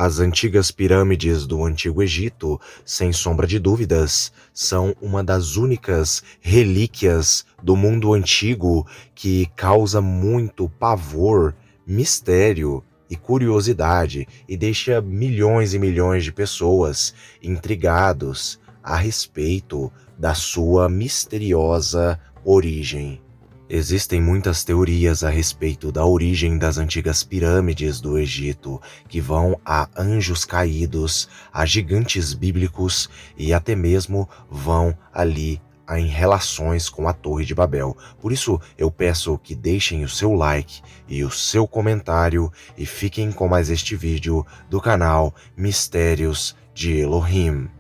As antigas pirâmides do Antigo Egito, sem sombra de dúvidas, são uma das únicas relíquias do mundo antigo que causa muito pavor, mistério e curiosidade e deixa milhões e milhões de pessoas intrigados a respeito da sua misteriosa origem. Existem muitas teorias a respeito da origem das antigas pirâmides do Egito, que vão a anjos caídos, a gigantes bíblicos e até mesmo vão ali em relações com a Torre de Babel. Por isso, eu peço que deixem o seu like e o seu comentário e fiquem com mais este vídeo do canal Mistérios de Elohim.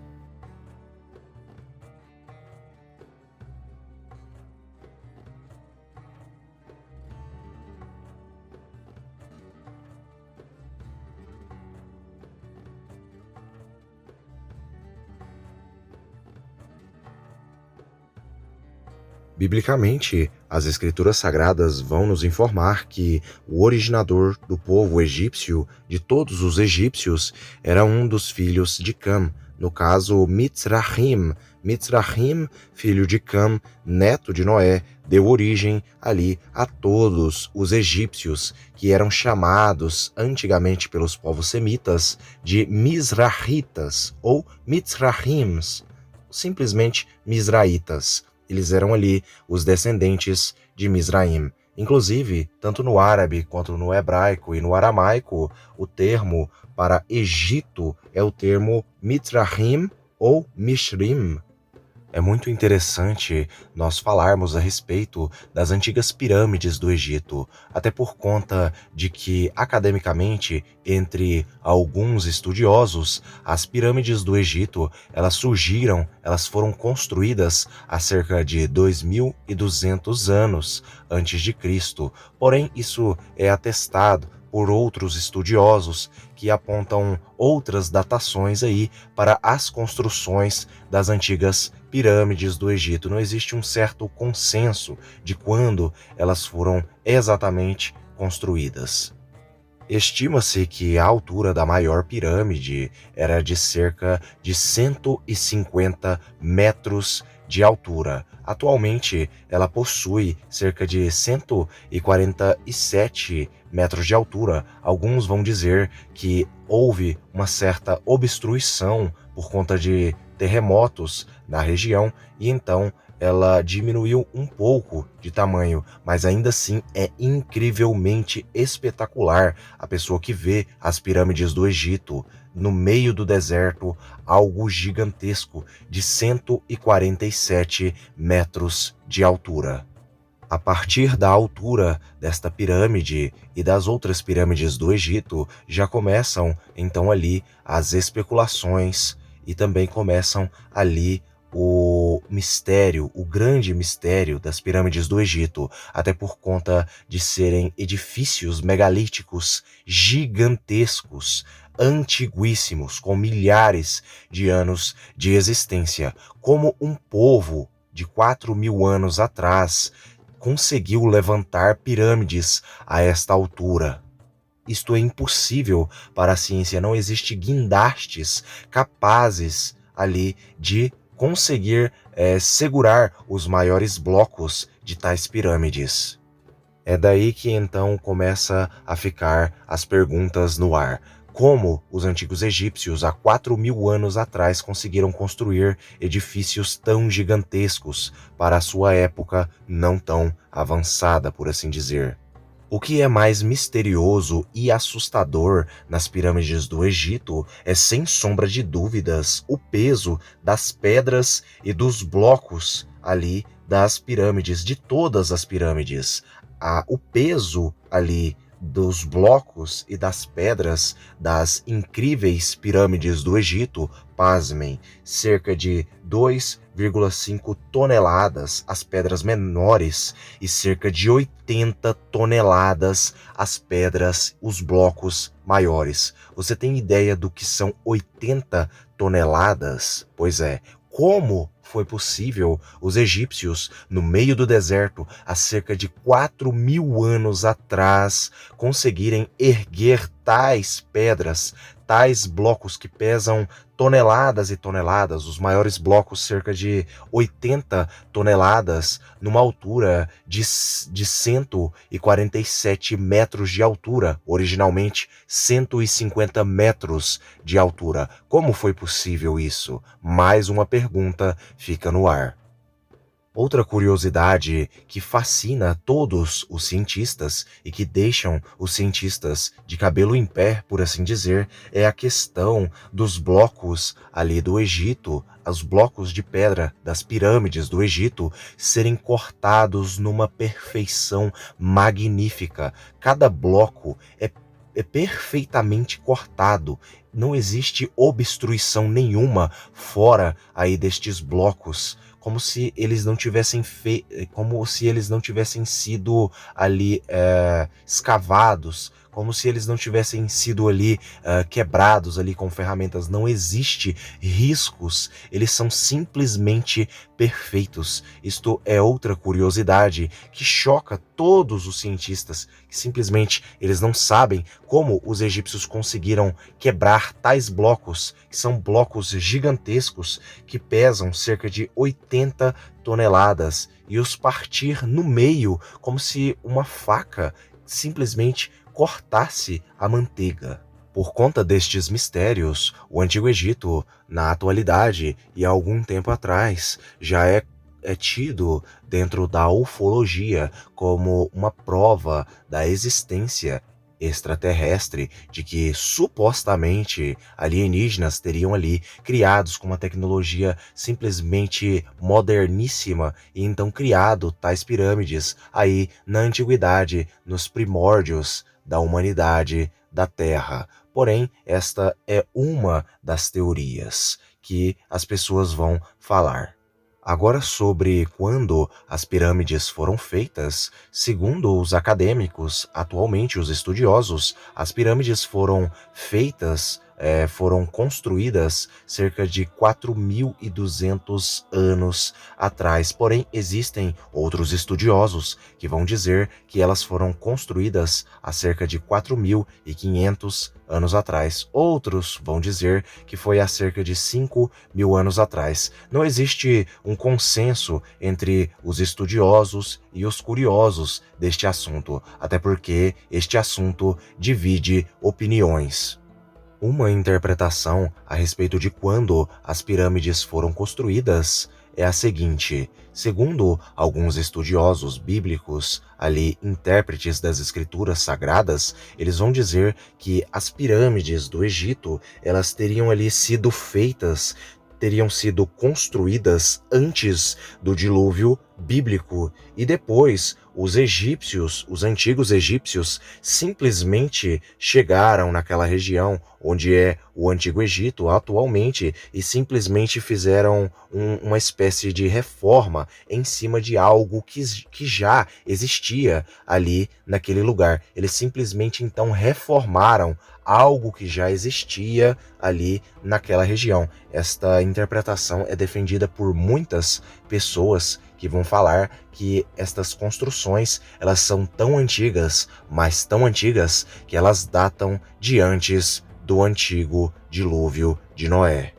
Biblicamente, as Escrituras Sagradas vão nos informar que o originador do povo egípcio, de todos os egípcios, era um dos filhos de Cam, no caso Mitzrahim. Mitzrahim, filho de Cam, neto de Noé, deu origem ali a todos os egípcios, que eram chamados antigamente pelos povos semitas de Mizrahitas ou Mitzrahims, simplesmente Mizraitas. Eles eram ali os descendentes de Mizraim. Inclusive, tanto no árabe quanto no hebraico e no aramaico, o termo para Egito é o termo Mitzrahim ou Mishrim. É muito interessante nós falarmos a respeito das antigas pirâmides do Egito, até por conta de que, academicamente, entre alguns estudiosos, as pirâmides do Egito, elas foram construídas há cerca de 2.200 anos antes de Cristo. Porém, isso é atestado por outros estudiosos que apontam outras datações aí para as construções das antigas pirâmides do Egito. Não existe um certo consenso de quando elas foram exatamente construídas. Estima-se que a altura da maior pirâmide era de cerca de 150 metros de altura. Atualmente, ela possui cerca de 147 metros de altura. Alguns vão dizer que houve uma certa obstruição por conta de terremotos na região e então ela diminuiu um pouco de tamanho, mas ainda assim é incrivelmente espetacular. A pessoa que vê as pirâmides do Egito no meio do deserto, algo gigantesco de 147 metros de altura. A partir da altura desta pirâmide e das outras pirâmides do Egito, já começam então ali as especulações e também começam ali o mistério, o grande mistério das pirâmides do Egito, até por conta de serem edifícios megalíticos gigantescos, antiguíssimos, com milhares de anos de existência. Como um povo de 4.000 anos atrás conseguiu levantar pirâmides a esta altura? Isto é impossível para a ciência, não existe guindastes capazes ali de conseguir segurar os maiores blocos de tais pirâmides. É daí que então começa a ficar as perguntas no ar. Como os antigos egípcios, há 4.000 anos atrás, conseguiram construir edifícios tão gigantescos para a sua época não tão avançada, por assim dizer? O que é mais misterioso e assustador nas pirâmides do Egito é, sem sombra de dúvidas, o peso das pedras e dos blocos ali das pirâmides, de todas as pirâmides. O peso ali dos blocos e das pedras das incríveis pirâmides do Egito, pasmem, cerca de 2,5 toneladas as pedras menores e cerca de 80 toneladas as pedras, os blocos maiores. Você tem ideia do que são 80 toneladas? Pois é, Como foi possível os egípcios, no meio do deserto, há cerca de 4.000 anos atrás, conseguirem erguer tais pedras, tais blocos que pesam toneladas e toneladas, os maiores blocos cerca de 80 toneladas, numa altura de 147 metros de altura, originalmente 150 metros de altura. Como foi possível isso? Mais uma pergunta fica no ar. Outra curiosidade que fascina todos os cientistas e que deixam os cientistas de cabelo em pé, por assim dizer, é a questão dos blocos ali do Egito, os blocos de pedra das pirâmides do Egito serem cortados numa perfeição magnífica. Cada bloco é perfeitamente cortado. Não existe obstruição nenhuma fora aí destes blocos, como se eles não tivessem como se eles não tivessem sido ali escavados, como se eles não tivessem sido ali quebrados ali com ferramentas. Não existe riscos, eles são simplesmente perfeitos. Isto é outra curiosidade que choca todos os cientistas, que simplesmente eles não sabem como os egípcios conseguiram quebrar tais blocos, que são blocos gigantescos que pesam cerca de 80 toneladas, e os partir no meio como se uma faca simplesmente cortasse a manteiga. Por conta destes mistérios, o Antigo Egito, na atualidade e há algum tempo atrás, já é tido dentro da ufologia como uma prova da existência extraterrestre, de que supostamente alienígenas teriam ali criados com uma tecnologia simplesmente moderníssima e então criado tais pirâmides aí na antiguidade, nos primórdios da humanidade da Terra. Porém, esta é uma das teorias que as pessoas vão falar. Agora, sobre quando as pirâmides foram feitas, segundo os acadêmicos, atualmente os estudiosos, as pirâmides foram feitas, foram construídas cerca de 4.200 anos atrás. Porém, existem outros estudiosos que vão dizer que elas foram construídas há cerca de 4.500 anos atrás. Outros vão dizer que foi há cerca de 5.000 anos atrás. Não existe um consenso entre os estudiosos e os curiosos deste assunto, até porque este assunto divide opiniões. Uma interpretação a respeito de quando as pirâmides foram construídas é a seguinte: segundo alguns estudiosos bíblicos, ali intérpretes das escrituras sagradas, eles vão dizer que as pirâmides do Egito, elas teriam ali sido feitas, teriam sido construídas antes do dilúvio bíblico, e depois os egípcios, os antigos egípcios, simplesmente chegaram naquela região onde é o Antigo Egito atualmente e simplesmente fizeram uma espécie de reforma em cima de algo que já existia ali naquele lugar. Eles simplesmente então reformaram algo que já existia ali naquela região. Esta interpretação é defendida por muitas pessoas que vão falar que estas construções, elas são tão antigas, mas tão antigas, que elas datam de antes do antigo dilúvio de Noé.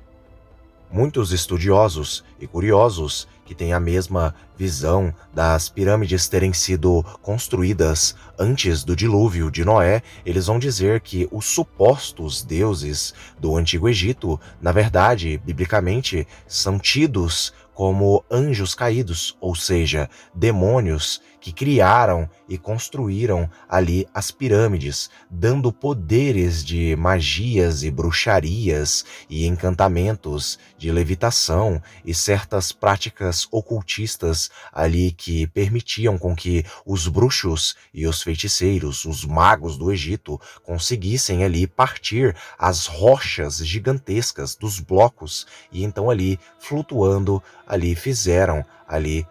Muitos estudiosos e curiosos que têm a mesma visão das pirâmides terem sido construídas antes do dilúvio de Noé, eles vão dizer que os supostos deuses do Antigo Egito, na verdade, biblicamente, são tidos como anjos caídos, ou seja, demônios que criaram e construíram ali as pirâmides, dando poderes de magias e bruxarias e encantamentos, de levitação e certas práticas ocultistas ali que permitiam com que os bruxos e os feiticeiros, os magos do Egito, conseguissem ali partir as rochas gigantescas dos blocos e então ali flutuando ali fizeram ali,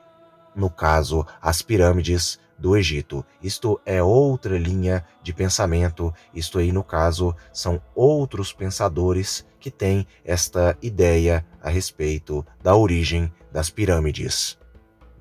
no caso, as pirâmides do Egito. Isto é outra linha de pensamento, isto aí no caso são outros pensadores que têm esta ideia a respeito da origem das pirâmides.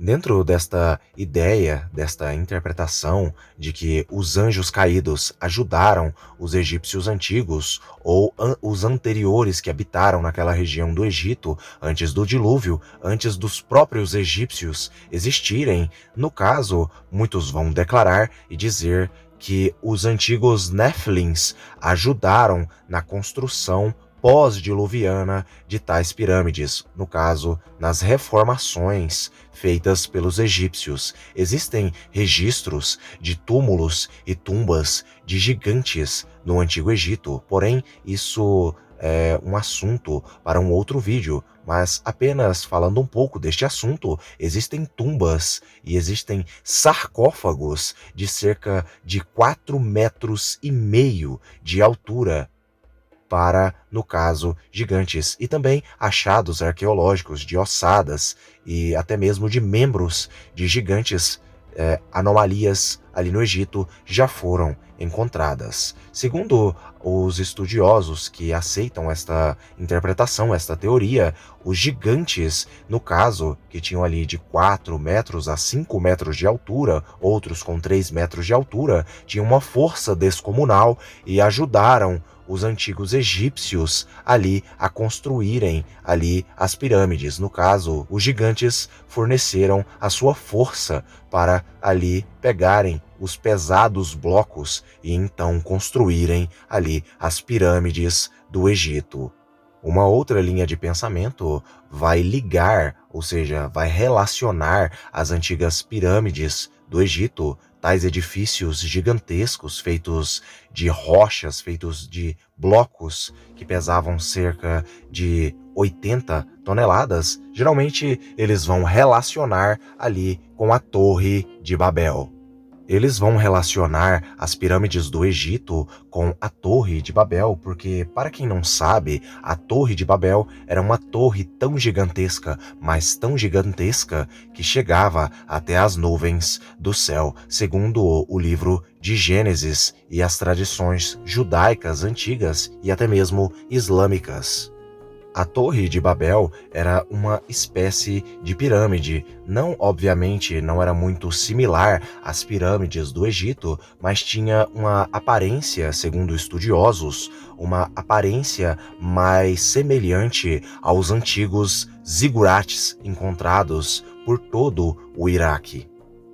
Dentro desta ideia, desta interpretação de que os anjos caídos ajudaram os egípcios antigos ou os anteriores que habitaram naquela região do Egito antes do dilúvio, antes dos próprios egípcios existirem, no caso, muitos vão declarar e dizer que os antigos Néfilins ajudaram na construção pós-diluviana de tais pirâmides, no caso, nas reformações feitas pelos egípcios. Existem registros de túmulos e tumbas de gigantes no Antigo Egito, porém, isso é um assunto para um outro vídeo, mas apenas falando um pouco deste assunto, existem tumbas e existem sarcófagos de cerca de 4,5 metros de altura, para, no caso, gigantes, e também achados arqueológicos de ossadas e até mesmo de membros de gigantes. Anomalias ali no Egito já foram encontradas. Segundo os estudiosos que aceitam esta interpretação, esta teoria, os gigantes, no caso, que tinham ali de 4 metros a 5 metros de altura, outros com 3 metros de altura, tinham uma força descomunal e ajudaram os antigos egípcios ali a construírem ali as pirâmides. No caso, os gigantes forneceram a sua força para ali pegarem os pesados blocos e então construírem ali as pirâmides do Egito. Uma outra linha de pensamento vai ligar, ou seja, vai relacionar as antigas pirâmides do Egito, tais edifícios gigantescos feitos de rochas, feitos de blocos que pesavam cerca de 80 toneladas, geralmente eles vão relacionar ali com a Torre de Babel. Eles vão relacionar as pirâmides do Egito com a Torre de Babel, porque, para quem não sabe, a Torre de Babel era uma torre tão gigantesca, mas tão gigantesca, que chegava até as nuvens do céu, segundo o livro de Gênesis e as tradições judaicas antigas e até mesmo islâmicas. A Torre de Babel era uma espécie de pirâmide, obviamente não era muito similar às pirâmides do Egito, mas tinha uma aparência, segundo estudiosos, uma aparência mais semelhante aos antigos zigurates encontrados por todo o Iraque.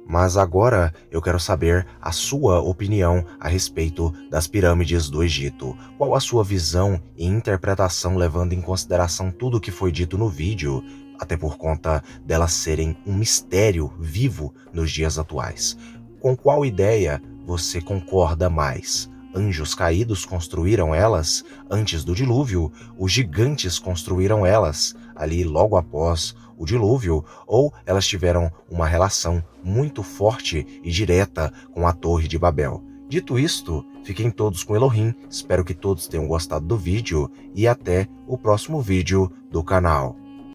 Mas agora eu quero saber a sua opinião a respeito das pirâmides do Egito. Qual a sua visão e interpretação levando em consideração tudo o que foi dito no vídeo, até por conta delas serem um mistério vivo nos dias atuais? Com qual ideia você concorda mais? Anjos caídos construíram elas antes do dilúvio? Os gigantes construíram elas ali logo após o dilúvio? Ou elas tiveram uma relação muito forte e direta com a Torre de Babel? Dito isto, fiquem todos com Elohim, espero que todos tenham gostado do vídeo e até o próximo vídeo do canal.